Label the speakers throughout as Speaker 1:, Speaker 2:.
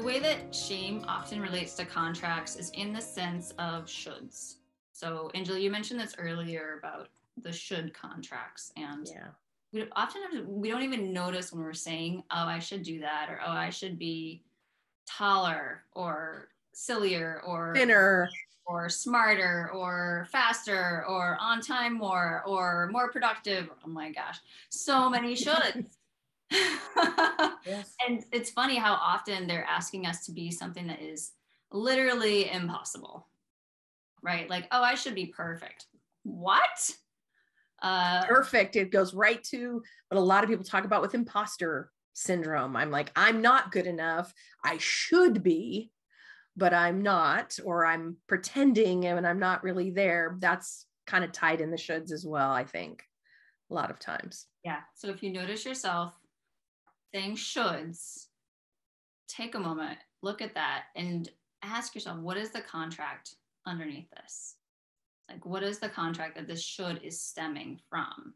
Speaker 1: way that shame often relates to contracts is in the sense of shoulds. So, Angela, you mentioned this earlier about the should contracts, and we don't even notice when we're saying, "Oh, I should do that," or "Oh, I should be taller, or sillier, or
Speaker 2: thinner,
Speaker 1: or smarter, or faster, or on time more, or more productive." Oh my gosh, so many shoulds.
Speaker 2: Yes.
Speaker 1: And it's funny how often they're asking us to be something that is literally impossible, right? Like, oh, I should be perfect. What?
Speaker 2: Perfect. It goes right to what a lot of people talk about with imposter syndrome. I'm like, I'm not good enough. I should be, but I'm not, or I'm pretending and I'm not really there. That's kind of tied in the shoulds as well, I think, a lot of times.
Speaker 1: Yeah. So if you notice yourself saying shoulds, take a moment, look at that, and ask yourself, what is the contract underneath this? Like, what is the contract that this should is stemming from?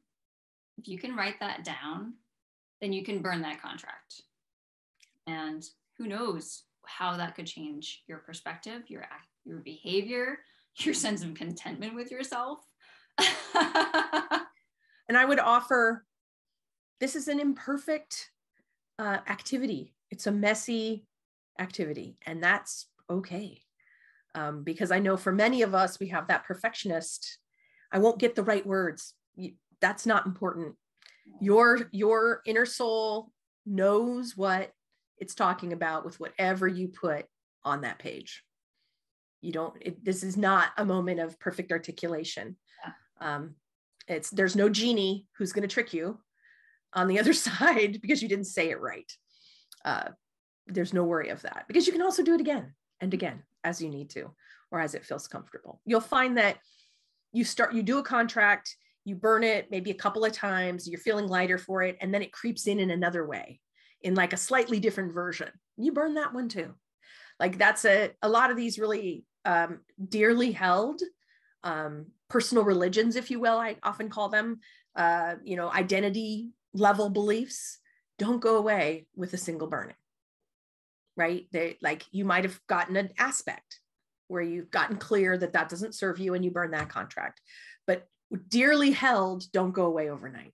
Speaker 1: If you can write that down, then you can burn that contract. And who knows how that could change your perspective, your behavior, your sense of contentment with yourself.
Speaker 2: And I would offer, this is an imperfect activity. It's a messy activity, and that's okay. Because I know for many of us, we have that perfectionist. I won't get the right words. That's not important. Your inner soul knows what it's talking about with whatever you put on that page. This is not a moment of perfect articulation. Yeah. There's no genie who's going to trick you on the other side because you didn't say it right. There's no worry of that, because you can also do it again and again as you need to, or as it feels comfortable. You'll find that you do a contract, you burn it maybe a couple of times, you're feeling lighter for it, and then it creeps in another way, in like a slightly different version. You burn that one too. Like that's a lot of these really dearly held personal religions, if you will, I often call them, identity level beliefs, don't go away with a single burning. Right? You might have gotten an aspect where you've gotten clear that doesn't serve you and you burn that contract. But dearly held don't go away overnight.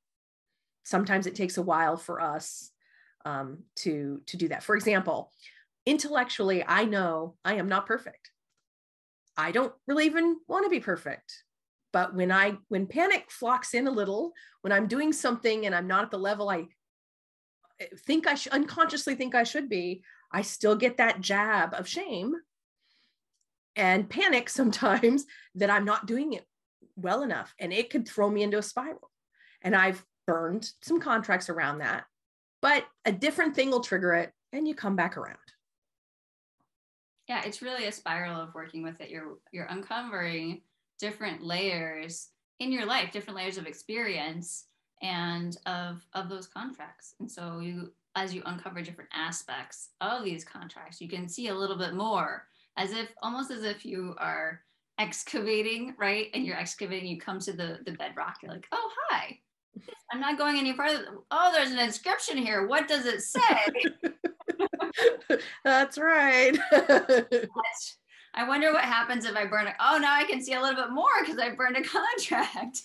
Speaker 2: Sometimes it takes a while for us to do that. For example, intellectually, I know I am not perfect. I don't really even want to be perfect. But when panic flocks in a little, when I'm doing something and I'm not at the level I think unconsciously think I should be, I still get that jab of shame and panic sometimes that I'm not doing it well enough. And it could throw me into a spiral. And I've burned some contracts around that, but a different thing will trigger it and you come back around.
Speaker 1: Yeah, it's really a spiral of working with it. You're uncovering different layers in your life, different layers of experience and of those contracts. And so as you uncover different aspects of these contracts, you can see a little bit more, almost as if you are excavating, right? And you're excavating, you come to the bedrock, you're like, oh, hi, I'm not going any further. Oh, there's an inscription here. What does it say?
Speaker 2: That's right.
Speaker 1: I wonder what happens if I burn it. Oh, now I can see a little bit more because I burned a contract.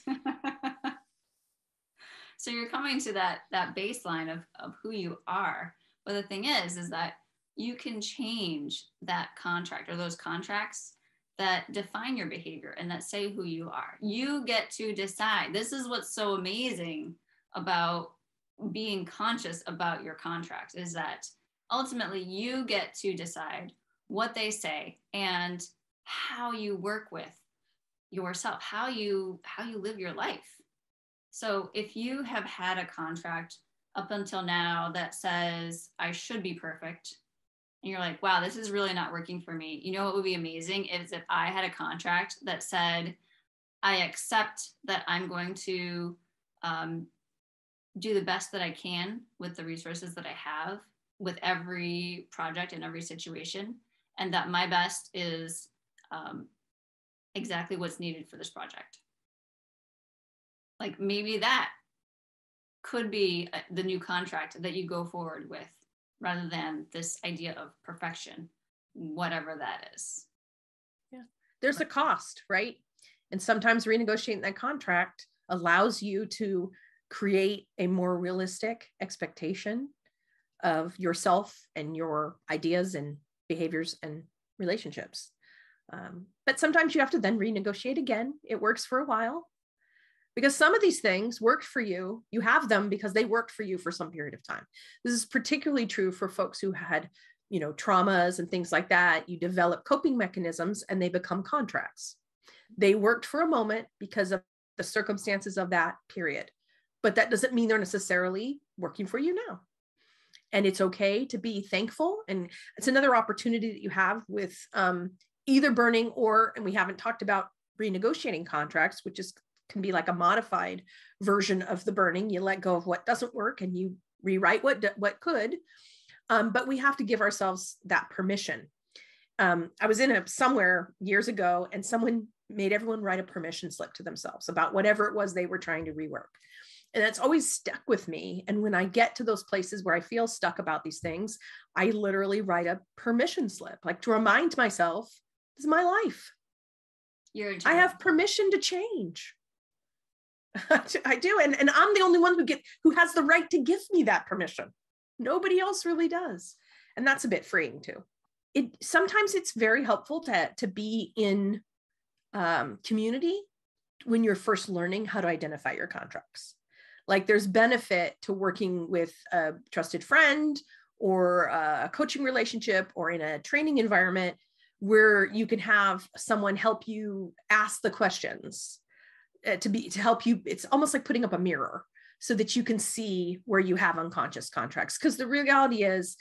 Speaker 1: So you're coming to that baseline of who you are. But the thing is that you can change that contract or those contracts that define your behavior and that say who you are. You get to decide. This is what's so amazing about being conscious about your contracts, is that ultimately you get to decide what they say and how you work with yourself, how you live your life. So if you have had a contract up until now that says I should be perfect, and you're like, wow, this is really not working for me, you know what would be amazing is if I had a contract that said I accept that I'm going to do the best that I can with the resources that I have with every project and every situation, and that my best is exactly what's needed for this project. Like maybe that could be the new contract that you go forward with rather than this idea of perfection, whatever that is.
Speaker 2: Yeah. There's a cost, right? And sometimes renegotiating that contract allows you to create a more realistic expectation of yourself and your ideas and behaviors and relationships. But sometimes you have to then renegotiate again. It works for a while because some of these things worked for you. You have them because they worked for you for some period of time. This is particularly true for folks who had, traumas and things like that. You develop coping mechanisms and they become contracts. They worked for a moment because of the circumstances of that period, but that doesn't mean they're necessarily working for you now. And it's okay to be thankful. And it's another opportunity that you have with either burning and we haven't talked about renegotiating contracts, which can be like a modified version of the burning. You let go of what doesn't work and you rewrite what could. But we have to give ourselves that permission. I was in somewhere years ago and someone made everyone write a permission slip to themselves about whatever it was they were trying to rework. And that's always stuck with me. And when I get to those places where I feel stuck about these things, I literally write a permission slip, like to remind myself, this is my life. I have permission to change. I do. And I'm the only one who has the right to give me that permission. Nobody else really does. And that's a bit freeing too. Sometimes it's very helpful to be in community when you're first learning how to identify your contracts. Like there's benefit to working with a trusted friend or a coaching relationship or in a training environment where you can have someone help you ask the questions to help you. It's almost like putting up a mirror so that you can see where you have unconscious contracts. Because the reality is,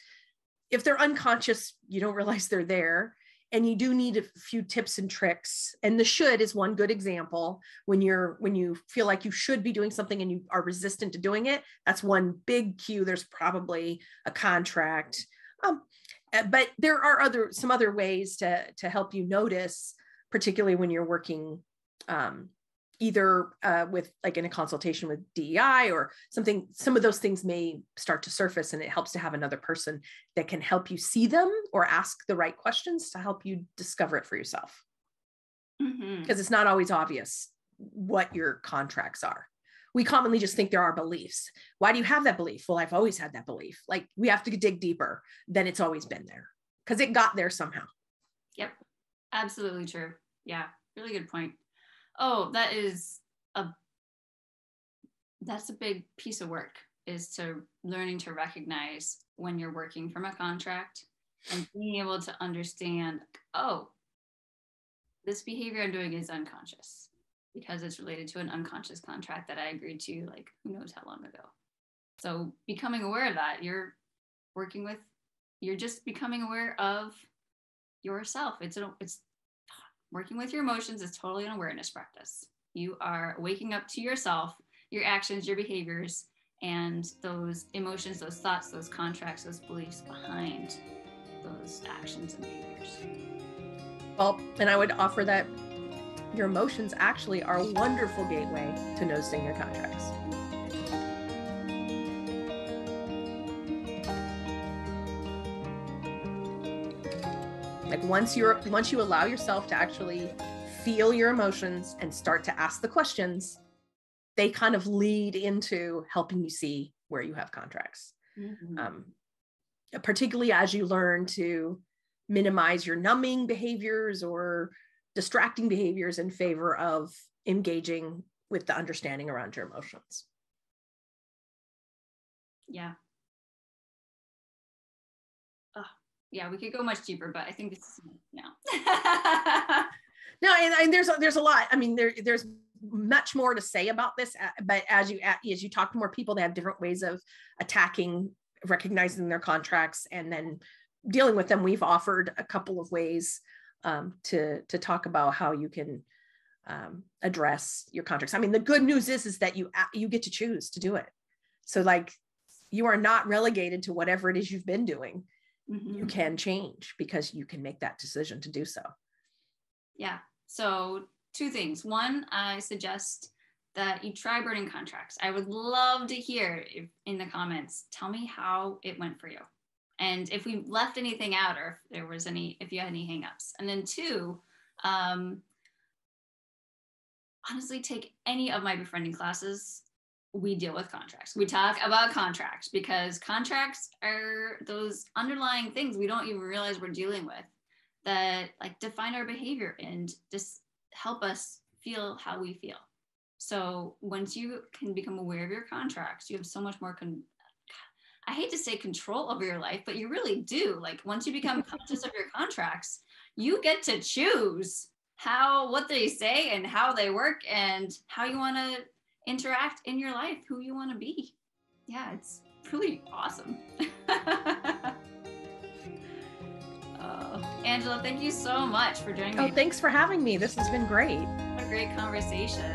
Speaker 2: if they're unconscious, you don't realize they're there. And you do need a few tips and tricks. And the should is one good example. When you feel like you should be doing something and you are resistant to doing it, that's one big cue. There's probably a contract. But there are some other ways to help you notice, particularly when you're working either with like in a consultation with DEI or something. Some of those things may start to surface, and it helps to have another person that can help you see them or ask the right questions to help you discover it for yourself. Because it's not always obvious what your contracts are. We commonly just think there are beliefs. Why do you have that belief? Well, I've always had that belief. Like we have to dig deeper than it's always been there because it got there somehow.
Speaker 1: Yep. Absolutely true. Yeah. Really good point. Oh, that's a big piece of work, is to learning to recognize when you're working from a contract and being able to understand, oh, this behavior I'm doing is unconscious because it's related to an unconscious contract that I agreed to, like, who knows how long ago. So becoming aware of that, you're just becoming aware of yourself. It's working with your emotions is totally an awareness practice. You are waking up to yourself, your actions, your behaviors, and those emotions, those thoughts, those contracts, those beliefs behind those actions and behaviors.
Speaker 2: Well, and I would offer that your emotions actually are a wonderful gateway to noticing your contracts. Like once you allow yourself to actually feel your emotions and start to ask the questions, they kind of lead into helping you see where you have contracts. Particularly as you learn to minimize your numbing behaviors or distracting behaviors in favor of engaging with the understanding around your emotions.
Speaker 1: Yeah. Yeah, we could go much deeper, but I think this is now.
Speaker 2: No, and there's a lot. I mean, there's much more to say about this, but as you talk to more people, they have different ways of attacking, recognizing their contracts, and then dealing with them. We've offered a couple of ways to talk about how you can address your contracts. I mean, the good news is that you get to choose to do it. So like, you are not relegated to whatever it is you've been doing. You can change because you can make that decision to do so. Yeah.
Speaker 1: So 2 things. One, I suggest that you try burning contracts. I would love to hear in the comments, tell me how it went for you. And if we left anything out, or if you had any hangups. And then 2, honestly, take any of my befriending classes. We deal with contracts. We talk about contracts, because contracts are those underlying things we don't even realize we're dealing with, that like define our behavior and just help us feel how we feel. So once you can become aware of your contracts, you have so much more I hate to say control over your life, but you really do. Like once you become conscious of your contracts, you get to choose what they say and how they work and how you want to interact in your life, who you want to be. Yeah, it's really awesome. Angela, thank you so much for joining me.
Speaker 2: Oh, thanks for having me. This has been great.
Speaker 1: What a great conversation.